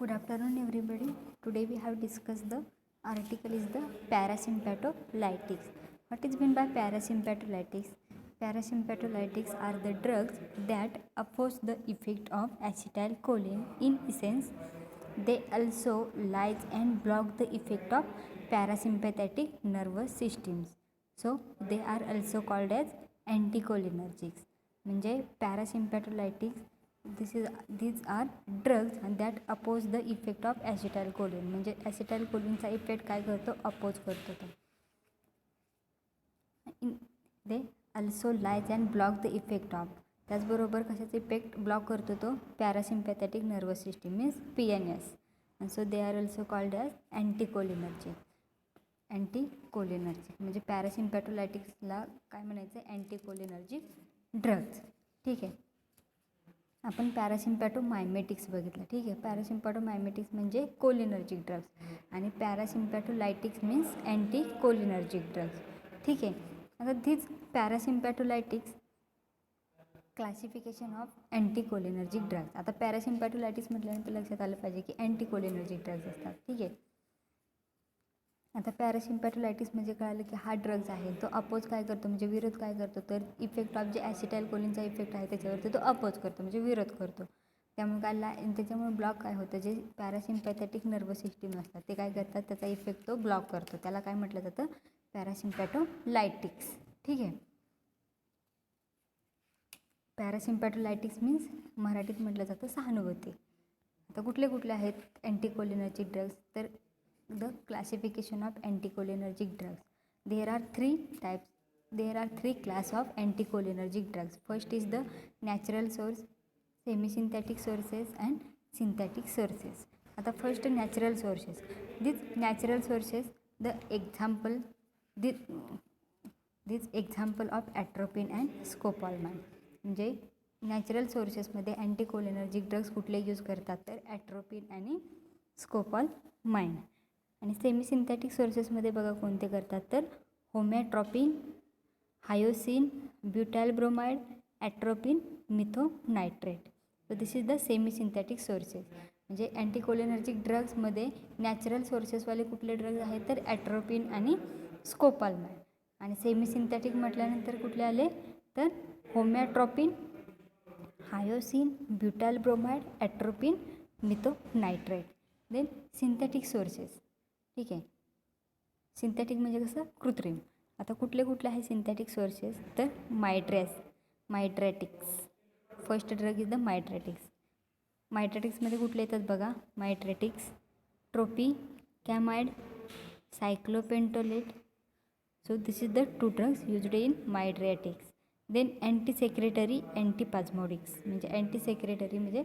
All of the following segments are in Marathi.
Good afternoon, everybody. Today we have discussed the article is the parasympatolytics. What is meant by parasympatolytics? Parasympatolytics are the drugs that oppose the effect of acetylcholine. In essence, they also lyse and block the effect of parasympathetic nervous systems. So they are also called as anticholinergics. म्हणजे पॅरासिम्पॅटोलायटिक्स these are drugs that oppose the effect of acetylcholine. म्हणजे acetylcholineचा इफेक्ट काय करतो, अपोज करतो तो. They also lies and block the effect of. त्याचबरोबर कशाचा इफेक्ट ब्लॉक करतो तो, parasympathetic nervous system means PNS. And so they are also called as anticholinergic. Anticholinergic म्हणजे पॅरासिम्पॅटोलायटिक्सला काय म्हणायचं, अँटीकोलिनर्जिक ड्रग्ज. ठीक आहे. आपण पॅरासिम्पॅटोमायमेटिक्स बघितलं. ठीक आहे. पॅरासिम्पॅटोमायमेटिक्स म्हणजे कोलिनर्जिक ड्रग्ज आणि parasympatholytics means anticholinergic drugs. ठीक आहे. आता धीच parasympatholytics classification of anticholinergic drugs. आता पॅरासिम्पॅटोलायटिक्स म्हटल्यानंतर लक्षात आलं पाहिजे की अँटी कोलिनर्जिक ड्रग्ज असतात. ठीक आहे. आता पॅरासिम्पॅटोलायटिक्स म्हणजे कळालं की हा ड्रग्ज आहे तो अपोज काय करतो, म्हणजे विरोध काय करतो, तर इफेक्ट ऑफ जे ॲसिटाइलकोलिनचा इफेक्ट आहे त्याच्यावरती तो अपोज करतो म्हणजे विरोध करतो. त्यामुळे त्याच्यामुळे ब्लॉक काय होतं, जे पॅरासिम्पॅथेटिक नर्वस सिस्टीम असतात ते काय करतात, त्याचा इफेक्ट तो ब्लॉक करतो. त्याला काय म्हटलं जातं, पॅरासिम्पॅटोलायटिक्स. ठीक आहे. पॅरासिम्पॅटोलायटिक्स मीन्स मराठीत म्हटलं जातं सहानुभूती. आता कुठले कुठले आहेत अँटीकोलिनर्जिक ड्रग्ज, तर the classification of anticholinergic drugs. There are three class of anticholinergic drugs. First is the natural source, semi-synthetic sources and synthetic sources. आता first natural sources. These natural sources, the example of atropine and scopolamine. म्हणजे नॅचरल सोर्सेसमध्ये अँटीकोलिनर्जिक ड्रग्ज कुठले यूज करतात, तर ॲट्रोपिन आणि स्कोपॉलमाइन. आणि सेमीसिंथेटिक सोर्सेसमध्ये बघा कोणते करतात, तर homatropine, hyoscine, butyl bromide, atropine, methonitrate. So this is the semisynthetic sources. म्हणजे अँटीकोलिनर्जिक ड्रग्जमध्ये नॅचरल सोर्सेसवाले कुठले ड्रग्ज आहेत, तर ॲट्रोपिन आणि स्कोपॉलमाइन. आणि सेमीसिंथेटिक म्हटल्यानंतर कुठले आले, तर homatropine, hyoscine, butyl bromide, atropine, methonitrate. Then synthetic sources. ठीक आहे. सिंथेटिक म्हणजे कसं, कृत्रिम. आता कुठले कुठले आहे सिंथेटिक सोर्सेस, तर mydriatics. First drug is the mydriatics. मायट्रॅटिक्समध्ये कुठले येतात बघा, mydriatics, tropicamide, cyclopentolate. So this is the 2 drugs used in mydriatics. Then antisecretory, antispasmodics. म्हणजे अँटीसेक्रेटरी म्हणजे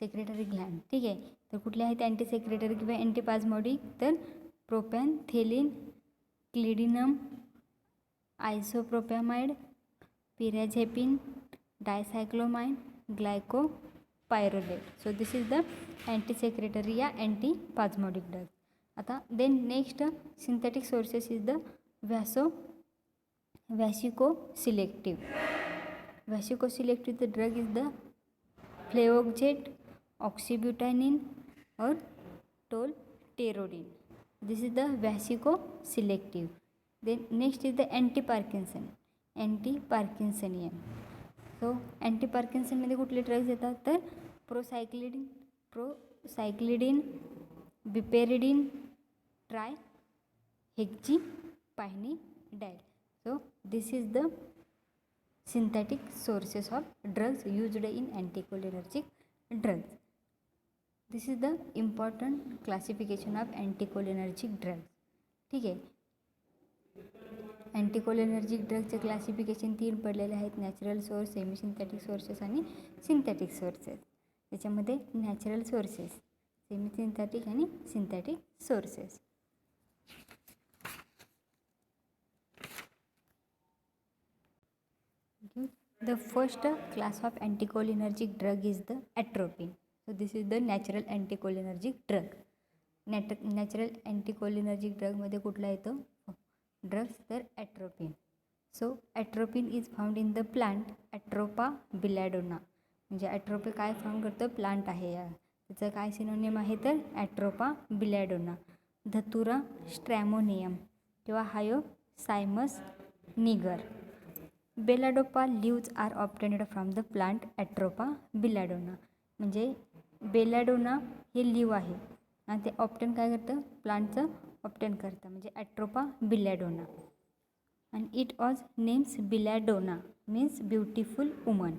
सेक्रेटरी ग्लॅन्ड. ठीक आहे. तर कुठले आहेत अँटीसेक्रेटरी किंवा अँटीपाझमोडिक, तर propantheline, clidinium, isopropamide, pirenzepine, dicyclomine, glycopyrrolate. So this is the antisecretory या अँटीपाझमोडिक ड्रग. आता then next synthetic sources is the vesicoselective. Vesicoselective the drug is the flavoxate, oxybutynin और tolterodine. This is the vasicoselective. Then next is the antiparkinsonian. So antiparkinsonमध्ये कुठले ड्रग्ज येतात, तर प्रोसायक्लिडिन, बिपेरिडिन, ट्रायहेक्झिपायनिडाइल. So this is the synthetic sources of drugs used in anticholinergic drugs. This is the important classification of anticholinergic drugs. ठीक आहे. अँटीकोलिनर्जिक ड्रगचे क्लासिफिकेशन 3 पडलेले आहेत, नॅचरल सोर्स, सेमीसिंथेटिक सोर्सेस आणि सिंथेटिक सोर्सेस. त्याच्यामध्ये नॅचरल सोर्सेस, सेमीसिंथेटिक आणि synthetic sources. The first class of anticholinergic drug is the atropine. So this is the natural anticholinergic drug. Natural anticholinergic ड्रगमध्ये कुठला येतो ड्रग्स, तर atropine. So atropine is found in the plant atropa belladonna. म्हणजे ॲट्रोपी काय फाउंड करतो, प्लांट आहे या त्याचं काय सिनोनिम आहे तर ॲट्रोपा बिलॅडोना, धतुरा स्ट्रॅमोनियम किंवा hyoscyamus niger. Belladonna leaves are obtained from the plant atropa belladonna. म्हणजे बेलाडोना हे लीव आहे आणि ते ऑप्टेन काय करतं, प्लांटचं ऑप्टेन करतं, म्हणजे ॲट्रोपा बिलॅडोना. and it was names belladonna means beautiful woman.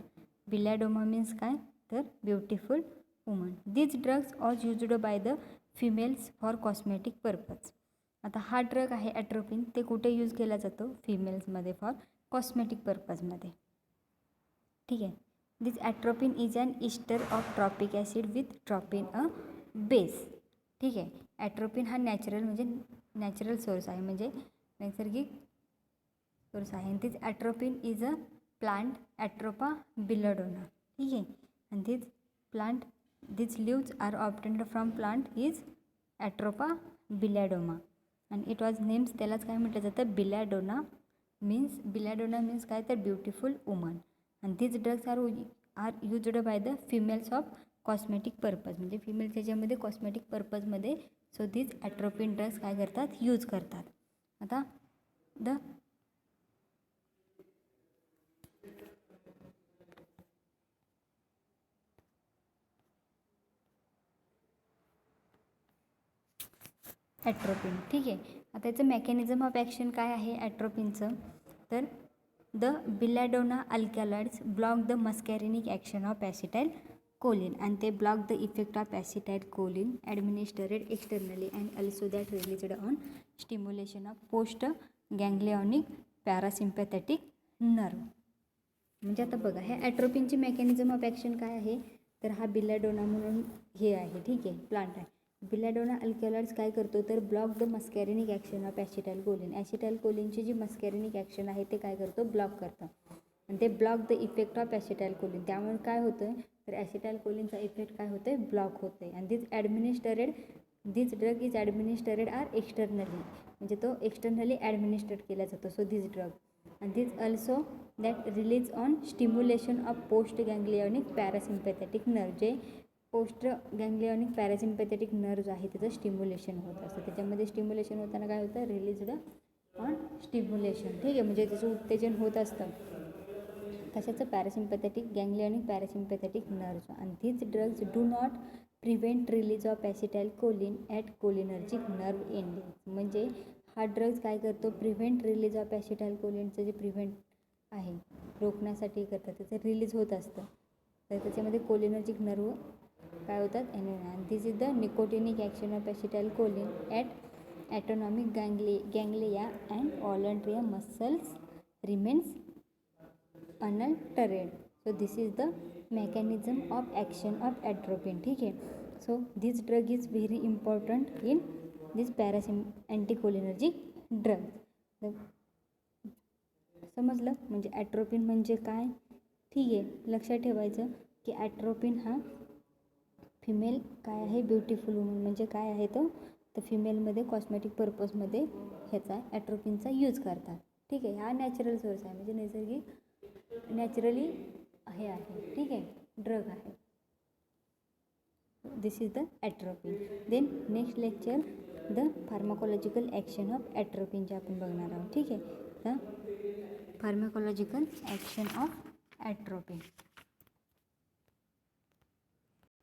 Belladonna means काय तर beautiful woman. These drugs are used by the females for cosmetic purpose. आता हा ड्रग आहे ॲट्रोपिन, ते कुठे यूज केला जातो, फिमेल्समध्ये फॉर कॉस्मेटिक पर्पजमध्ये. ठीक आहे. This atropine is an ester of tropic acid with tropine a base. ठीक आहे. ॲट्रोपिन हा नॅचरल म्हणजे नॅचरल सोर्स आहे, म्हणजे नैसर्गिक सोर्स आहे. This atropine is a plant atropa belladonna. ठीक आहे. आणि this plant this leaves are obtained from plant is atropa belladonna. आणि इट वॉज नेम्स, त्यालाच काय म्हटलं जातं, बिलॅडोना मीन्स काय तर ब्युटिफुल वुमन. आणि this drugs are used by the females of cosmetic purpose, म्हणजे फिमेल्स त्याच्यामध्ये कॉस्मेटिक पर्पजमध्ये सो दिस ॲट्रोपिन ड्रग्स काय करतात, यूज करतात. आता द ॲट्रोपिन. ठीक आहे. आता याचं मेकॅनिझम ऑफ ॲक्शन काय आहे ॲट्रोपिनचं, तर the belladonna alkaloids block the muscarinic action of acetylcholine and they block the effect of acetylcholine administered externally and also that released on stimulation of post ganglionic parasympathetic nerve. म्हणजे आता बघा, ह्या ॲट्रोपिनची मेकॅनिझम ऑफ ॲक्शन काय आहे, तर हा बिलॅडोना म्हणून हे आहे. ठीक आहे, प्लांट आहे. बिलॅडोना अल्कॅलॉइड्स काय करतो तर block the muscarinic action of acetylcholine. ॲसिटाइलकोलिनची जी मस्कॅरिनिक ॲक्शन आहे ते काय करतो, ब्लॉक करतं. आणि ते block the effect of acetylcholine. त्यामुळे काय होतं तर ॲसिटाइलकोलिनचा इफेक्ट काय होतं, ब्लॉक होतं आहे. आणि दिस ड्रग इज ॲडमिनिस्टरेड आर एक्सटर्नली, म्हणजे तो एक्सटर्नली ॲडमिनिस्ट्रेट केला जातो. So this drug and this also that release on stimulation of post ganglionic parasympathetic nerve. जे पोस्ट गँग्लिओनिक पॅरासिम्पॅथेटिक नर्व्ज आहे त्याचं स्टिम्युलेशन होत असतं. त्याच्यामध्ये स्टिम्युलेशन होताना काय होतं, रिलीजड ऑन स्टिम्युलेशन. ठीक आहे, म्हणजे त्याचं उत्तेजन होत असतं कशाचं, पॅरासिम्पॅथेटिक गँग्लिओनिक पॅरासिम्पॅथेटिक नर्व्ज. आणि these drugs do not prevent release of acetylcholine at cholinergic nerve endings. म्हणजे हा ड्रग्ज काय करतो, प्रिव्हेंट रिलीज ऑफ ॲसिटाइलकोलिनचं जे प्रिव्हेंट आहे रोखण्यासाठी करतात, त्याचं रिलीज होत असतं. तर त्याच्यामध्ये कोलिनर्जिक नर्व काय होतात, आणि this is the nicotinic action of acetylcholine at autonomic ganglia and voluntary muscles remains unaltered. So this is the mechanism of action of atropine. ठीक आहे. So this drug is very important in this anticholinergic drug. समजलं, म्हणजे ॲट्रोपिन म्हणजे काय. ठीक आहे, लक्षात ठेवायचं की ॲट्रोपिन हा फिमेल काय आहे, ब्युटिफुल वुमन म्हणजे काय आहे तो, तर फिमेलमध्ये कॉस्मेटिक पर्पजमध्ये ह्याचा ॲट्रोपिनचा यूज करतात. ठीक आहे. हा नॅचरल सोर्स आहे, म्हणजे नैसर्गिक नॅचरली हे आहे. ठीक आहे, ड्रग आहे. This is the atropine. Then next lecture the pharmacological action of ॲट्रोपिनचे आपण बघणार आहोत. ठीक आहे, the pharmacological action of atropine.